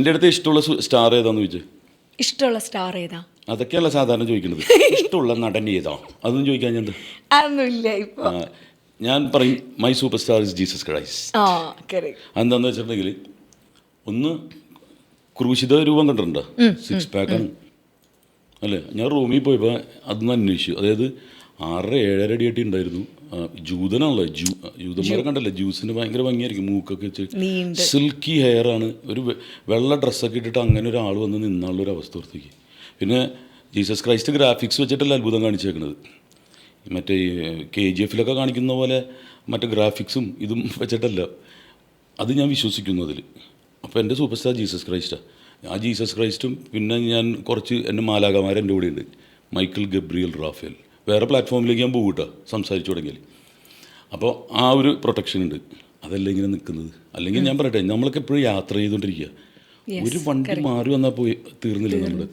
എൻ്റെ അടുത്ത് ഇഷ്ടമുള്ള സ്റ്റാർ ഏതാന്ന് ചോദിച്ചു. ഇഷ്ടമുള്ള സ്റ്റാർ ഏതാ? അതൊക്കെയല്ല സാധാരണ ചോദിക്കുന്നത്. ഇഷ്ടമുള്ള നടൻ ഏതാ അതൊന്നും ചോദിക്കാൻ ഞാൻ അതൊന്നുമില്ല ഇപ്പൊ. ഞാൻ പറയും my super star is Jesus Christ. അതെന്താന്ന് വെച്ചിട്ടുണ്ടെങ്കിൽ, ഒന്ന് ക്രൂശിത രൂപം കണ്ടിട്ടുണ്ടോ? 6 പാക്കാണ് അല്ലേ. ഞാൻ റൂമിൽ പോയപ്പോൾ അതൊന്ന് അന്വേഷിച്ചു. അതായത് 6-7 അടിയായിട്ട് ഉണ്ടായിരുന്നു. ജൂതനാണല്ലോ, ജൂതന്മാരെ കണ്ടല്ലേ, ജ്യൂസിന് ഭയങ്കര ഭംഗിയായിരിക്കും, മൂക്കൊക്കെ വെച്ച് സിൽക്കി ഹെയർ ആണ്. ഒരു വെള്ള ഡ്രസ്സൊക്കെ ഇട്ടിട്ട് അങ്ങനെ ഒരാൾ വന്ന് നിന്നാളുള്ളൊരു അവസ്ഥ ഓർത്തേക്ക്. പിന്നെ ജീസസ് ക്രൈസ്റ്റ് ഗ്രാഫിക്സ് വെച്ചിട്ടല്ല അത്ഭുതം കാണിച്ചേക്കുന്നത്. മറ്റേ KGF കാണിക്കുന്ന പോലെ മറ്റേ ഗ്രാഫിക്സും ഇതും വെച്ചിട്ടല്ല. അത് ഞാൻ വിശ്വസിക്കുന്നു അതിൽ. അപ്പോൾ എൻ്റെ സൂപ്പർ സ്റ്റാർ ജീസസ് ക്രൈസ്റ്റാണ്. ആ ജീസസ് ക്രൈസ്റ്റും പിന്നെ ഞാൻ കുറച്ച് എൻ്റെ മാലാകമാർ എൻ്റെ കൂടെ ഉണ്ട്. Michael Gabriel Raphael. വേറെ പ്ലാറ്റ്ഫോമിലേക്ക് ഞാൻ പോകട്ടോ സംസാരിച്ചു തുടങ്ങിയാൽ. അപ്പോൾ ആ ഒരു പ്രൊട്ടക്ഷൻ ഉണ്ട്. അതല്ല ഇങ്ങനെ നിൽക്കുന്നത്. അല്ലെങ്കിൽ ഞാൻ പറയട്ടെ, നമ്മളൊക്കെ എപ്പോഴും യാത്ര ചെയ്തുകൊണ്ടിരിക്കുക. ഒരു വണ്ടി മാറി വന്നാൽ പോയി തീർന്നില്ല നമ്മുടെ.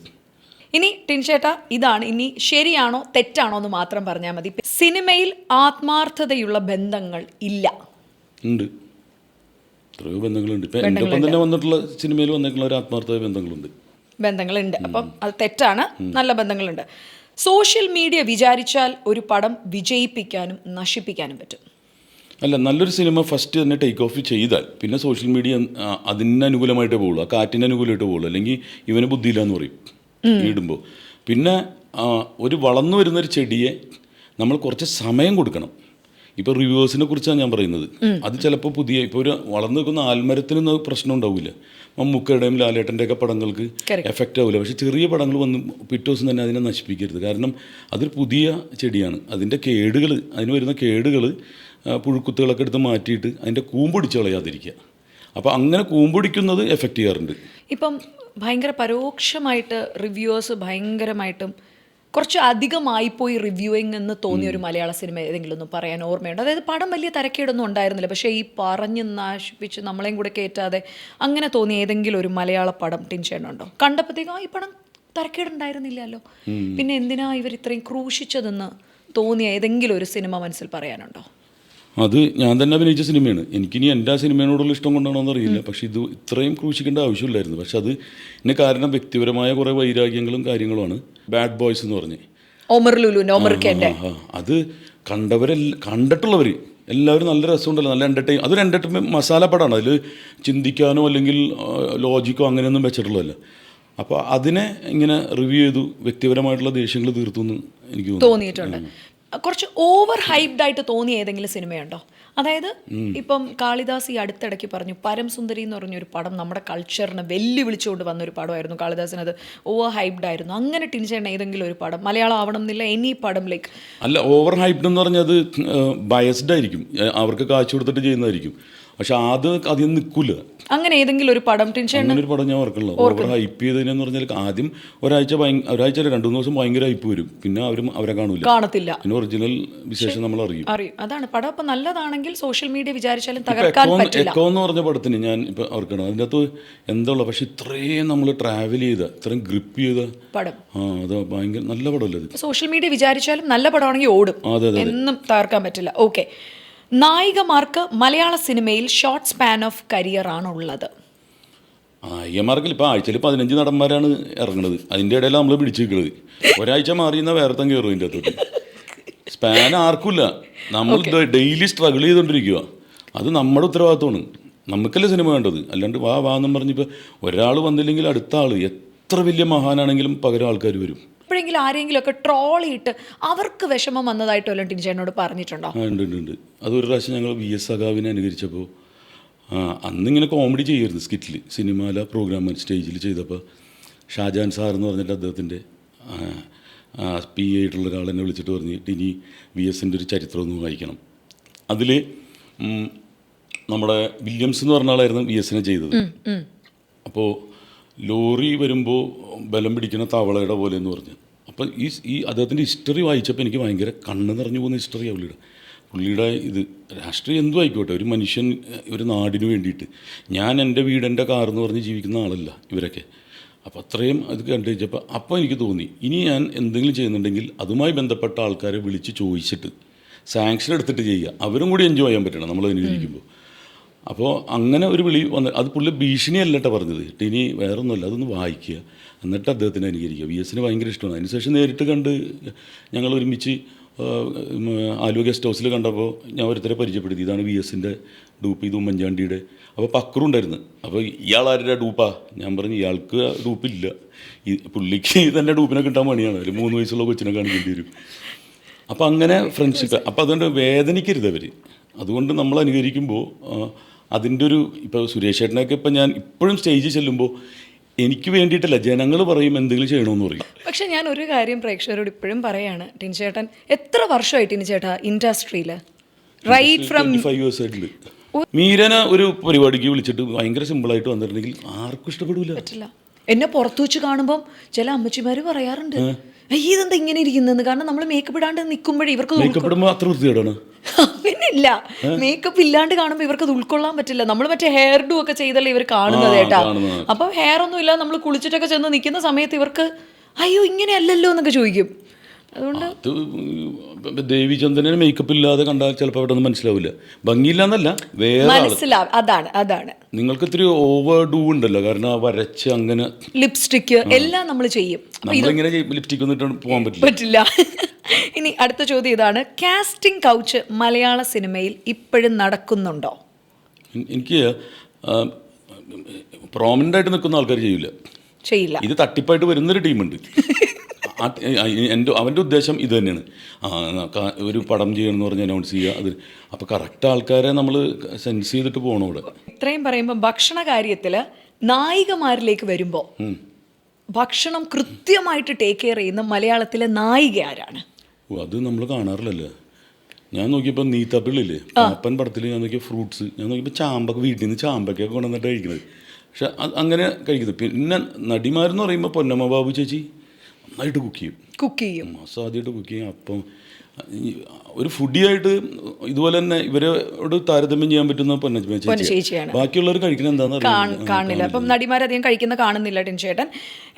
ഇനി ടിൻചേട്ടാ, ഇതാണ് ഇനി ശരിയാണോ തെറ്റാണോ എന്ന് മാത്രം പറഞ്ഞാൽ മതി. സിനിമയിൽ ആത്മാർത്ഥതയുള്ള ബന്ധങ്ങൾ ഇല്ല. ഉണ്ട്, എത്രയോ ബന്ധങ്ങളുണ്ട്. ഇപ്പം എൻ്റെ ഒപ്പം തന്നെ വന്നിട്ടുള്ള സിനിമയിൽ വന്നിട്ടുള്ള ഒരു ആത്മാർത്ഥത ബന്ധങ്ങളുണ്ട്. അപ്പം അത് തെറ്റാണ്. നല്ല ബന്ധങ്ങളുണ്ട്. സോഷ്യൽ മീഡിയ വിചാരിച്ചാൽ ഒരു പടം വിജയിപ്പിക്കാനും നശിപ്പിക്കാനും പറ്റും. അല്ല, നല്ലൊരു സിനിമ ഫസ്റ്റ് തന്നെ ടേക്ക് ഓഫ് ചെയ്താൽ പിന്നെ സോഷ്യൽ മീഡിയ അതിന് അനുകൂലമായിട്ടേ പോകുള്ളൂ, ആ കാറ്റിന് അനുകൂലമായിട്ടേ പോകുള്ളൂ. അല്ലെങ്കിൽ ഇവന് ബുദ്ധിയില്ല എന്ന് പറയും ഇടുമ്പോൾ. പിന്നെ ഒരു വളർന്നു വരുന്നൊരു ചെടിയെ നമ്മൾ കുറച്ച് സമയം കൊടുക്കണം. ഇപ്പോൾ റിവ്യൂവേഴ്സിനെ കുറിച്ചാണ് ഞാൻ പറയുന്നത്. അത് ചിലപ്പോൾ പുതിയ ഇപ്പോൾ ഒരു വളർന്നു നിൽക്കുന്ന ആൽമരത്തിനൊന്നും പ്രശ്നം ഉണ്ടാവില്ല. മമ്മൂക്കയുടെയും ലാലേട്ടൻ്റെയൊക്കെ പടങ്ങൾക്ക് എഫക്റ്റ് ആവില്ല. പക്ഷേ ചെറിയ പടങ്ങൾ വന്ന് പിറ്റേ ദിവസം തന്നെ അതിനെ നശിപ്പിക്കരുത്. കാരണം അതൊരു പുതിയ ചെടിയാണ്. അതിൻ്റെ കേടുകൾ, അതിന് വരുന്ന കേടുകൾ, പുഴുക്കുത്തുകളൊക്കെ എടുത്ത് മാറ്റിയിട്ട് അതിൻ്റെ കൂമ്പൊടിച്ച് കളയാതിരിക്കുക. അപ്പോൾ അങ്ങനെ കൂമ്പൊടിക്കുന്നത് എഫക്റ്റ് ചെയ്യാറുണ്ട്. ഇപ്പം ഭയങ്കര പരോക്ഷമായിട്ട് റിവ്യൂവേഴ്സ് ഭയങ്കരമായിട്ടും കുറച്ച് അധികമായിപ്പോയി റിവ്യൂയിങ് എന്ന് തോന്നിയ ഒരു മലയാള സിനിമ ഏതെങ്കിലും ഒന്ന് പറയാൻ ഓർമ്മയുണ്ട്? അതായത് പടം വലിയ തരക്കേടൊന്നും ഉണ്ടായിരുന്നില്ല, പക്ഷേ ഈ പറഞ്ഞ് നശിപ്പിച്ച് നമ്മളെയും കൂടെ കയറ്റാതെ അങ്ങനെ തോന്നിയ ഏതെങ്കിലും ഒരു മലയാള പടം ടിൻചേട്ടനുണ്ടോ? കണ്ടപ്പോഴത്തേക്കും ഈ പടം തരക്കേടുണ്ടായിരുന്നില്ലല്ലോ, പിന്നെ എന്തിനാ ഇവർ ഇത്രയും ക്രൂശിച്ചതെന്ന് തോന്നിയ ഏതെങ്കിലും ഒരു സിനിമ മനസ്സിൽ പറയാനുണ്ടോ? അത് ഞാൻ തന്നെ അഭിനയിച്ച സിനിമയാണ്. എനിക്കിനി എൻ്റെ ആ സിനിമയോടുള്ള ഇഷ്ടം കൊണ്ടാണോ എന്നറിയില്ല, പക്ഷേ ഇത് ഇത്രയും ക്രൂശിക്കേണ്ട ആവശ്യമില്ലായിരുന്നു. പക്ഷെ അത് ഇതിന് കാരണം വ്യക്തിപരമായ കുറേ വൈരാഗ്യങ്ങളും കാര്യങ്ങളുമാണ്. ബാഡ് ബോയ്സ് എന്ന് പറഞ്ഞ് അത് കണ്ടിട്ടുള്ളവർ എല്ലാവരും നല്ല രസമുണ്ടല്ലോ, നല്ല അതൊരു എൻ്റർടൈൻമെൻറ്റ് മസാല പടമാണ്. അതിൽ ചിന്തിക്കാനോ അല്ലെങ്കിൽ ലോജിക്കോ അങ്ങനെയൊന്നും വെച്ചിട്ടുള്ളതല്ല. അപ്പോൾ അതിനെ ഇങ്ങനെ റിവ്യൂ ചെയ്തു വ്യക്തിപരമായിട്ടുള്ള ദേഷ്യങ്ങൾ തീർത്തു എന്ന് എനിക്ക് തോന്നിയിട്ടുണ്ട്. കുറച്ച് ഓവർ ഹൈപ്ഡ് ആയിട്ട് തോന്നിയ ഏതെങ്കിലും സിനിമയുണ്ടോ? അതായത് ഇപ്പം കാളിദാസ് ഈ അടുത്തിടയ്ക്ക് പറഞ്ഞു പരം സുന്ദരി എന്ന് പറഞ്ഞൊരു പടം നമ്മുടെ കൾച്ചറിനെ വെല്ലുവിളിച്ചുകൊണ്ട് വന്നൊരു പടമായിരുന്നു. കാളിദാസിന് അത് ഓവർ ഹൈപ്ഡ് ആയിരുന്നു. അങ്ങനെ ടിൻചേട്ടൻ ഏതെങ്കിലും ഒരു പടം, മലയാളം ആവണം എന്നില്ല, എനി പടം ലൈക്ക് അല്ല, ഓവർ ഹൈപ്ഡ് എന്ന് പറഞ്ഞാൽ അത് ബയസ്ഡ് ആയിരിക്കും, അവർക്ക് കാശ് കൊടുത്തിട്ട് ചെയ്യുന്നതായിരിക്കും. പക്ഷെ അത് അധികം നിൽക്കില്ല. അങ്ങനെ ഏതെങ്കിലും ഒരു പടം ടിൻചേട്ടൻ? ഒരു പടം ഞാൻ ഓർക്കണല്ലോ ഓവർ ഹൈപ്പ് ചെയ്തതിനെന്ന് പറഞ്ഞാൽ, ആദ്യം ഒരാഴ്ച 2-3 ദിവസം ഭയങ്കര ഹൈപ്പ് വരും, പിന്നെ അവരെ കാണത്തില്ല, പിന്നെ ഒറിജിനൽ വിശേഷം നമ്മൾ അറിയും. അതാണ് പടം ഇപ്പം നല്ലതാണെങ്കിൽ സോഷ്യൽ മീഡിയ വിചാരിച്ചാലും തകർക്കാൻ പറ്റില്ല. എക്കോ എന്ന് പറഞ്ഞ പടത്തിന് ഞാൻ ഇപ്പം ഓർക്കണം, അതിൻ്റെ അകത്ത് എന്താ ഉള്ളത്, പക്ഷെ ഇത്രയും നമ്മൾ ട്രാവൽ ചെയ്ത, ഇത്രയും ഗ്രിപ്പ് ചെയ്ത പടം, അത് ഭയങ്കര നല്ല പടമല്ലേ. സോഷ്യൽ മീഡിയ വിചാരിച്ചാലും നല്ല പടമാണെങ്കിൽ ഓടും, എന്നും തകർക്കാൻ പറ്റില്ല. ഓക്കെ, നായികമാർക്ക് മലയാള സിനിമയിൽ ഷോർട്ട് സ്പാൻ ഓഫ് കരിയർ ആണുള്ളത്. നായികമാർക്കിൽ ഇപ്പോൾ ആഴ്ചയിൽ 15 നടന്മാരാണ് ഇറങ്ങുന്നത്. അതിൻ്റെ ഇടയിൽ നമ്മൾ പിടിച്ചു നിൽക്കുന്നത്. ഒരാഴ്ച മാറിയെന്നാൽ വേറെ തന്നെ കയറും. ഇതിൻ്റെ അകത്തോട്ട് സ്പാൻ ആർക്കുമില്ല. നമ്മൾ ഡെയിലി സ്ട്രഗിൾ ചെയ്തുകൊണ്ടിരിക്കുക. അത് നമ്മുടെ ഉത്തരവാദിത്വമാണ്. നമുക്കല്ലേ സിനിമ വേണ്ടത്. അല്ലാണ്ട് വാന്നും പറഞ്ഞിപ്പോൾ ഒരാൾ വന്നില്ലെങ്കിൽ അടുത്ത ആൾ എത്ര വലിയ മഹാനാണെങ്കിലും പകരം ആൾക്കാർ വരും. എപ്പോഴെങ്കിലും ആരെങ്കിലും ഒക്കെ ട്രോളിയിട്ട് അവർക്ക് വിഷമം വന്നതായിട്ടോ എല്ലാം ടിൻചേട്ടനോട് പറഞ്ഞിട്ടുണ്ടോ? ഉണ്ട്. അതൊരു പ്രാവശ്യം ഞങ്ങൾ VS സഖാവിനെ അനുകരിച്ചപ്പോൾ, അന്നിങ്ങനെ കോമഡി ചെയ്യുമായിരുന്നു സ്കിറ്റിൽ, സിനിമയിലെ പ്രോഗ്രാം സ്റ്റേജിൽ ചെയ്തപ്പോൾ ഷാജാൻ സാർ എന്ന് പറഞ്ഞിട്ട് അദ്ദേഹത്തിൻ്റെ PA ആയിട്ടുള്ള ഒരാൾ എന്നെ വിളിച്ചിട്ട് പറഞ്ഞ്, ഇനി VSൻ്റെ ഒരു ചരിത്രം ഒന്ന് വായിക്കണം. അതിൽ നമ്മുടെ വില്യംസ് എന്ന് പറഞ്ഞ ആളായിരുന്നു VSനെ ചെയ്തത്. അപ്പോൾ ലോറി വരുമ്പോൾ ബലം പിടിക്കുന്ന തവളയുടെ പോലെ എന്ന് പറഞ്ഞു. അപ്പോൾ ഈ അദ്ദേഹത്തിൻ്റെ ഹിസ്റ്ററി വായിച്ചപ്പോൾ എനിക്ക് ഭയങ്കര കണ്ണ് നിറഞ്ഞു പോകുന്ന ഹിസ്റ്ററിയാണ് പുള്ളിയുടെ ഇത്. രാഷ്ട്രീയം എന്തും ആയിക്കോട്ടെ, ഒരു മനുഷ്യൻ ഒരു നാടിന് വേണ്ടിയിട്ട്, ഞാൻ എൻ്റെ വീട് എൻ്റെ കാർ എന്ന് പറഞ്ഞ് ജീവിക്കുന്ന ആളല്ല ഇവരൊക്കെ. അപ്പോൾ അത്രയും അത് കണ്ടുവച്ചപ്പോൾ അപ്പോൾ എനിക്ക് തോന്നി, ഇനി ഞാൻ എന്തെങ്കിലും ചെയ്യുന്നുണ്ടെങ്കിൽ അതുമായി ബന്ധപ്പെട്ട ആൾക്കാരെ വിളിച്ച് ചോദിച്ചിട്ട് സാങ്ഷൻ എടുത്തിട്ട് ചെയ്യുക. അവരും കൂടി എൻജോയ് ചെയ്യാൻ പറ്റണം നമ്മൾ അതിനിരിക്കുമ്പോൾ. അപ്പോൾ അങ്ങനെ ഒരു വിളി വന്ന്, അത് പുള്ളി ഭീഷണിയല്ല കേട്ടോ പറഞ്ഞത്, ടിനി വേറെ ഒന്നുമല്ല, അതൊന്ന് വായിക്കുക എന്നിട്ട് അദ്ദേഹത്തിന് അനുകരിക്കുക. VS ഭയങ്കര ഇഷ്ടമാണ്. അതിനുശേഷം നേരിട്ട് കണ്ട് ഞങ്ങൾ ഒരുമിച്ച് ആലുവ ഗസ്റ്റ് ഹൗസിൽ കണ്ടപ്പോൾ ഞാൻ ഒരുത്തരെ പരിചയപ്പെടുത്തി, ഇതാണ് VS ഡൂപ്പ്, ഇത് ഉമ്മൻചാണ്ടിയുടെ. അപ്പോൾ പക്രു ഉണ്ടായിരുന്നു. അപ്പോൾ ഇയാളാരുടെ ഡൂപ്പാ? ഞാൻ പറഞ്ഞു ഇയാൾക്ക് ഡൂപ്പില്ല, ഈ പുള്ളിക്ക് തന്നെ ഡൂപ്പിനെ കിട്ടാൻ പണിയാണ്, ഒരു 3 വയസ്സുള്ള കൊച്ചിനെ കാണിക്കേണ്ടി വരും. അപ്പോൾ അങ്ങനെ ഫ്രണ്ട്ഷിപ്പ്. അപ്പോൾ അതുകൊണ്ട് വേദനിക്കരുത് അവർ. അതുകൊണ്ട് നമ്മൾ അനുകരിക്കുമ്പോൾ അതിൻ്റെ ഒരു, ഇപ്പോൾ സുരേഷ് ചേട്ടനൊക്കെ ഇപ്പം ഞാൻ ഇപ്പോഴും സ്റ്റേജിൽ ചെല്ലുമ്പോൾ എനിക്ക് വേണ്ടിയിട്ടല്ല, ജനങ്ങൾ പറയും എന്തെങ്കിലും ചെയ്യണമെന്ന് പറയും. പക്ഷെ ഞാൻ ഒരു കാര്യം പ്രേക്ഷകരോട് ഇപ്പോഴും പറയാണ്, ടിനിച്ചേട്ടൻ എത്ര വർഷമായി ടിനിച്ചേട്ടാ ഇൻഡസ്ട്രിയിൽ? റൈറ്റ് ഫ്രം 25 years ആയിട്ടുണ്ട്. മീരനെ ഒരു പരിപാടിക്ക് വിളിച്ചിട്ട് ഭയങ്കര സിമ്പിളായിട്ട് വന്നിട്ടുണ്ടെങ്കിൽ ആർക്കും ഇഷ്ടപ്പെടില്ല. പറ്റില്ല. എന്നെ പുറത്തു വെച്ച് കാണുമ്പം ചില അമ്മച്ചിമാർ പറയാറുണ്ട്, അയ്യ ഇതെന്താ ഇങ്ങനെ ഇരിക്കുന്നതെന്ന്. കാരണം നമ്മൾ മേക്കപ്പ് ഇടാണ്ട് നിൽക്കുമ്പോഴേ ഇവർക്ക് മേക്കപ്പ് ഇടുമ്പോൾ അത്ര വൃത്തികേടാണ്. അങ്ങനെയില്ല, മേക്കപ്പ് ഇല്ലാണ്ട് കാണുമ്പോൾ ഇവർക്കത് ഉൾക്കൊള്ളാൻ പറ്റില്ല. നമ്മൾ മറ്റേ ഹെയർ ഡു ഒക്കെ ചെയ്തല്ലേ ഇവർ കാണുന്നത് കേട്ടാ. അപ്പം ഹെയർ ഒന്നും ഇല്ല, നമ്മൾ കുളിച്ചിട്ടൊക്കെ ചെന്ന് നിൽക്കുന്ന സമയത്ത് ഇവർക്ക് അയ്യോ ഇങ്ങനെയല്ലല്ലോ എന്നൊക്കെ ചോദിക്കും. അതുകൊണ്ട് ദേവിചന്ദ്രനെ മേക്കപ്പ് ഇല്ലാതെ കണ്ടാൽ ചിലപ്പോൾ അവിടെ ഒന്നും മനസ്സിലാവില്ല. ഭംഗിയില്ല എന്നല്ല, വേറെ മനസ്സിലാവും. അതാണ് നിങ്ങൾക്ക് ഇത്തിരി ഓവർ ഡൂ ഉണ്ടല്ലോ, കാരണം വരച്ച് അങ്ങനെ ലിപ്സ്റ്റിക്ക് എല്ലാം നമ്മൾ ചെയ്യും. നമ്മളിങ്ങനെ ലിപ്സ്റ്റിക് ഒന്നും പോകാൻ പറ്റില്ല. ഇനി അടുത്ത ചോദ്യം ഇതാണ്, കാസ്റ്റിംഗ് കൗച്ച് മലയാള സിനിമയിൽ ഇപ്പോഴും നടക്കുന്നുണ്ടോ? എനിക്ക് പ്രോമിനൻ്റ് ആയിട്ട് നിൽക്കുന്ന ആൾക്കാർ ചെയ്യില്ല. ഇത് തട്ടിപ്പായിട്ട് വരുന്നൊരു ടീമുണ്ട്. അവൻ്റെ ഉദ്ദേശം ഇത് തന്നെയാണ്, ഒരു പടം ചെയ്യണമെന്ന് പറഞ്ഞ് അനൗൺസ് ചെയ്യുക. അത് അപ്പോൾ കറക്റ്റ് ആൾക്കാരെ നമ്മൾ സെൻസ് ചെയ്തിട്ട് പോകണം ഇവിടെ. ഇത്രയും പറയുമ്പോൾ ഭക്ഷണ കാര്യത്തിൽ നായികമാരിലേക്ക് വരുമ്പോൾ ഭക്ഷണം കൃത്യമായിട്ട് ടേക്ക് കെയർ ചെയ്യുന്ന മലയാളത്തിലെ നായിക ആരാണ്? അത് നമ്മൾ കാണാറില്ലല്ലോ. ഞാൻ നോക്കിയപ്പോൾ നീത്താപ്പിള്ളില്ലേ, പാപ്പൻ പടത്തിൽ ഞാൻ നോക്കിയ ഫ്രൂട്ട്സ്, ഞാൻ നോക്കിയപ്പോൾ ചാമ്പൊക്കെ വീട്ടിൽ നിന്ന് ചാമ്പൊക്കെ കൊണ്ടുവന്നിട്ട് കഴിക്കുന്നത്. പക്ഷെ അങ്ങനെ കഴിക്കുന്നത്. പിന്നെ നടിമാരെന്ന് പറയുമ്പോൾ പൊന്നമ്മ ബാബു ചേച്ചി നന്നായിട്ട് കുക്ക് ചെയ്യും, അസാധ്യമായിട്ട് കുക്ക് ചെയ്യും. അപ്പം ഒരു ഫുഡിയായിട്ട് ഇതുപോലെ തന്നെ ഇവരോട് താരതമ്യം ചെയ്യാൻ പറ്റുന്ന പൊന്നമ്മ ചേച്ചിയാണ്. ബാക്കിയുള്ളവർ കഴിക്കുന്നത് എന്താണെന്ന് കാണില്ല. അപ്പം നടിമാരധികം കഴിക്കുന്ന കാണുന്നില്ല ടിൻചേട്ടൻ.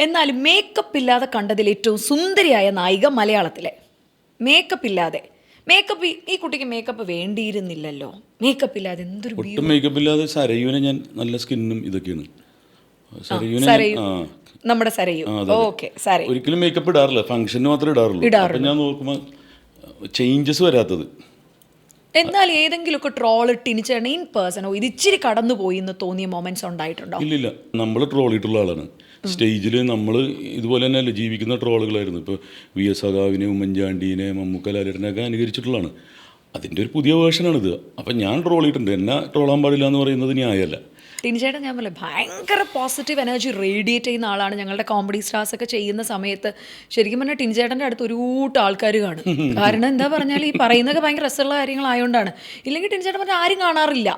എന്നാലും മേക്കപ്പ് ഇല്ലാതെ കണ്ടതിൽ ഏറ്റവും സുന്ദരിയായ നായിക മലയാളത്തിലെ, മേക്കപ്പ് ഇല്ലാതെ, മേക്കപ്പ് ഈ കുട്ടിക്ക് മേക്കപ്പ് വേണ്ടിയിരുന്നില്ലല്ലോ, മേക്കപ്പ് ഇല്ലാതെ എന്തൊരു ഒട്ടും മേക്കപ്പ് ഇല്ലാതെ സരയുവിനെ ഞാൻ നല്ല സ്കിന്നും ഇതൊക്കെയാണ്. നമ്മുടെ സരയു ഒരിക്കലും മേക്കപ്പ് ഇടാറില്ല, ഫംഗ്ഷന് മാത്രമേ ഇടാറുള്ളൂ. അപ്പം ഞാൻ നോക്കുമ്പോൾ ചേഞ്ചസ് വരാത്തത്. എന്നാൽ ഏതെങ്കിലുമൊക്കെ ട്രോൾ ടിനിച്ചേട്ടൻ ഇൻ പേഴ്സണോ ഇത് ഇച്ചിരി കടന്നു പോയി എന്ന് തോന്നിയ മൊമെന്റ്സ് ഉണ്ടായിട്ടുണ്ടോ? ഇല്ലില്ല, നമ്മൾ ട്രോളിയിട്ടുള്ള ആളാണ്. സ്റ്റേജിൽ നമ്മൾ ഇതുപോലെ തന്നെയല്ലേ ജീവിക്കുന്ന ട്രോളുകളായിരുന്നു. ഇപ്പോൾ VS സഖാവിനെ, ഉമ്മൻചാണ്ടീനെ, മമ്മൂക്ക, ലാലേട്ടനെയൊക്കെ അനുകരിച്ചിട്ടുള്ളതാണ്. അതിൻ്റെ ഒരു പുതിയ വേർഷനാണിത്. അപ്പം ഞാൻ ട്രോൾ ചെയ്തിട്ടുണ്ട്. എന്നെ ട്രോളാൻ പാടില്ല എന്ന് പറയുന്നത് ന്യായമല്ല. ടിനിച്ചേട്ടൻ ഞാൻ പറയാം ഭയങ്കര പോസിറ്റീവ് എനർജി റേഡിയേറ്റ് ചെയ്യുന്ന ആളാണ്. ഞങ്ങളുടെ കോമഡി സ്റ്റാർസ് ഒക്കെ ചെയ്യുന്ന സമയത്ത് ശരിക്കും പറഞ്ഞാൽ ടിനിച്ചേട്ടൻ്റെ അടുത്ത് ഒരു കൂട്ടം ആൾക്കാർ കാണും. കാരണം എന്താ പറഞ്ഞാൽ ഈ പറയുന്നതൊക്കെ ഭയങ്കര രസമുള്ള കാര്യങ്ങളായതുകൊണ്ടാണ്. ഇല്ലെങ്കിൽ ടിനിച്ചേട്ടൻ പറഞ്ഞാൽ ആരും കാണാറില്ല.